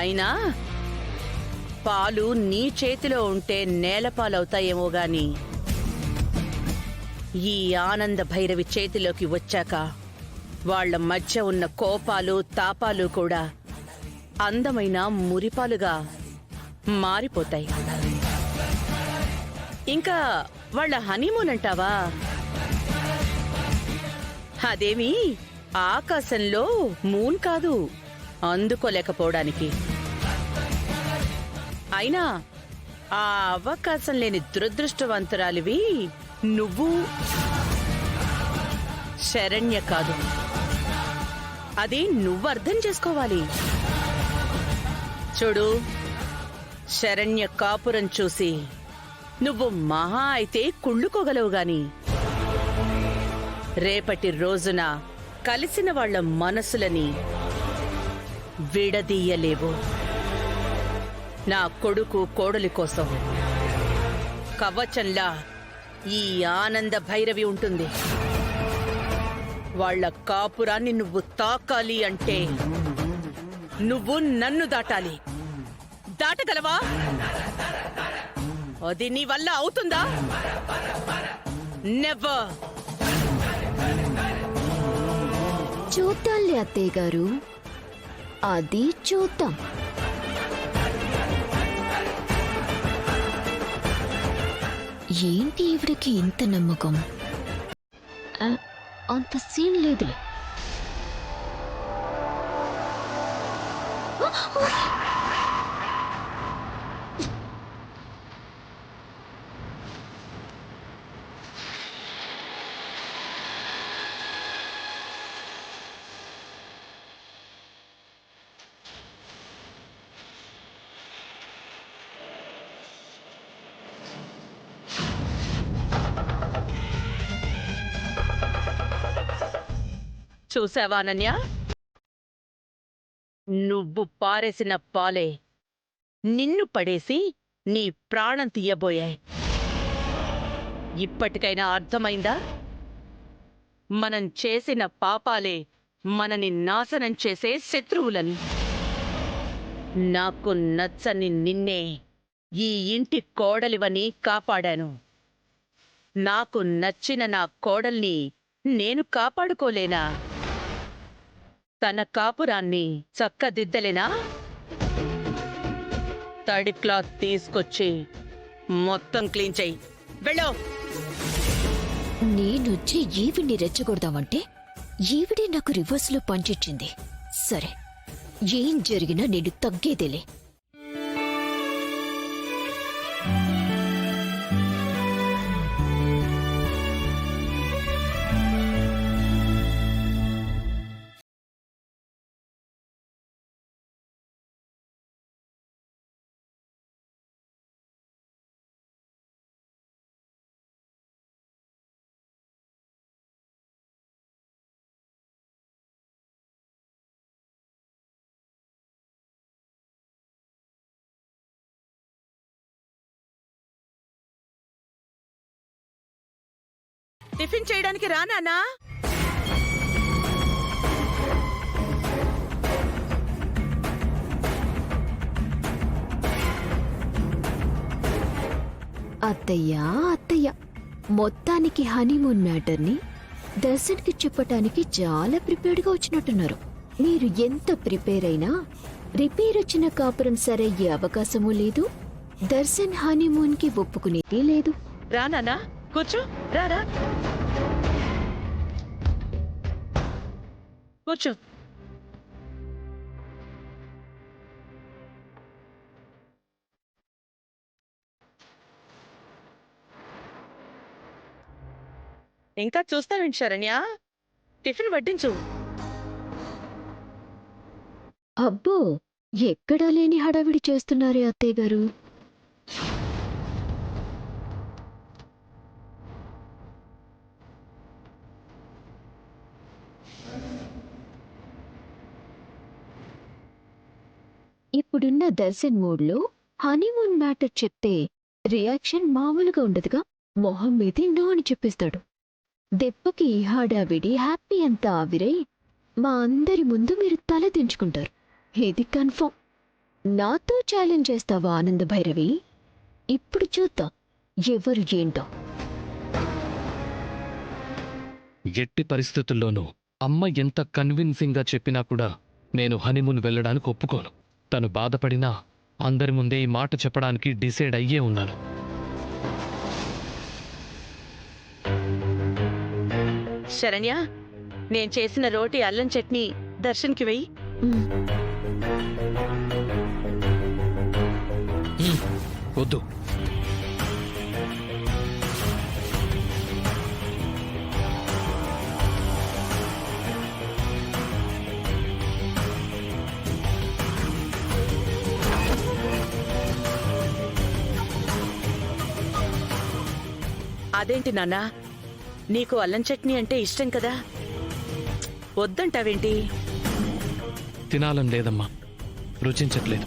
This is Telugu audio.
అయినా పాలు నీ చేతిలో ఉంటే నేలపాలవుతాయేమో గాని ఈ ఆనంద భైరవి చేతిలోకి వచ్చాక వాళ్ల మధ్య ఉన్న కోపాలు తాపాలు కూడా అందమైన మురిపాలుగా మారిపోతాయి. ఇంకా వాళ్ళ హనీమూన్ అంటావా? అదేమి ఆకాశంలో మూన్ కాదు, అందుకోలేకపోవడానికి. అయినా ఆ అవకాశం లేని దురదృష్టవంతురాలివి నువ్వు, శరణ్య కాదు. అది నువ్వు అర్థం చేసుకోవాలి. చూడు, శరణ్య కాపురం చూసి నువ్వు మహా అయితే కుళ్ళుకోగలవు గాని రేపటి రోజున కలిసిన వాళ్ల మనసులని విడదీయలేవు. నా కొడుకు కోడలి కోసం కవచంలా ఈ ఆనంద భైరవి ఉంటుంది. వాళ్ల కాపురాన్ని నువ్వు తాకాలి అంటే నువ్వు నన్ను దాటాలి. దాటగలవా? అది నీ వల్ల అవుతుందా? నెవర్. చూద్దాంలే అత్తయ్య గారు, అది చూద్దాం. ఏంటి ఈవిడికి ఇంత నమ్మకం? అంత సీన్ లేదులే. చూసావా అనన్య? నువ్వు పారేసిన పాలే నిన్ను పడేసి నీ ప్రాణం తీయబోయాయి. ఇప్పటికైనా అర్థమైందా? మనం చేసిన పాపాలే మనని నాశనం చేసే శత్రువులని. నాకు నచ్చని నిన్నే ఈ ఇంటి కోడలివని కాపాడాను. నాకు నచ్చిన నా కోడల్ని నేను కాపాడుకోలేనా? తన కాపురాన్ని చక్కదిద్దలేనా? తడి క్లాత్ తీసుకొచ్చి మొత్తం క్లీన్ చెయ్యి. వెళ్ళు. నేనొచ్చి ఈవిడ్ని రెచ్చగొడదామంటే ఈవిడే నాకు రివర్స్లో పంచిచ్చింది. సరే, ఏం జరిగినా నేను తగ్గేదేలే. టిఫిన్ చేయడానికి రా నాన్నా. అత్తయ్య, మొత్తానికి హనీమూన్ మ్యాటర్ని దర్శన్కి చెప్పటానికి చాలా ప్రిపేర్డ్గా వచ్చినట్టున్నారు. మీరు ఎంత ప్రిపేర్ అయినా రిపేర్ వచ్చిన కాపురం సరయ్యే అవకాశమూ లేదు. దర్శన్ హనీమూన్కి ఒప్పుకునేది లేదు. రా నాన్నా, కూర్చో. రా కూర్చో. ఇంకా చూస్తావేంటి శరణ్య? టిఫిన్ వడ్డించు. అబ్బో, ఎక్కడా లేని హడావిడి చేస్తున్నారే అత్తయ్య గారు. ఇప్పుడున్న దర్శన్ మూడ్లో హనీమూన్ మ్యాటర్ చెప్తే రియాక్షన్ మామూలుగా ఉండదుగా. మొహం మీదే నో అని చెప్పేస్తాడు. దెబ్బకి హడావిడి హ్యాపీ అంతా ఆవిరై మా అందరి ముందు మీరు తల దించుకుంటారు. ఇది కన్ఫర్మ్. నాతో ఛాలెంజ్ చేస్తావా ఆనంద భైరవి? ఇప్పుడు చూద్దాం ఎవరు ఏంటో. ఎట్టి పరిస్థితుల్లోనూ అమ్మ ఎంత కన్విన్సింగ్గా చెప్పినా కూడా నేను హనీమూన్ వెళ్ళడానికి ఒప్పుకోను. తను బాధపడినా అందరి ముందే ఈ మాట చెప్పడానికి డిసైడ్ అయ్యే ఉన్నాను. శరణ్య, నేను చేసిన రోటి అల్లం చట్నీ దర్శన్కి వెయ్యి. ఉమ్, వద్దు. అదేంటి నాన్నా, నీకు అల్లం చట్నీ అంటే ఇష్టం కదా, వద్దంటావేంటి? తినాలని లేదమ్మా, రుచించట్లేదు.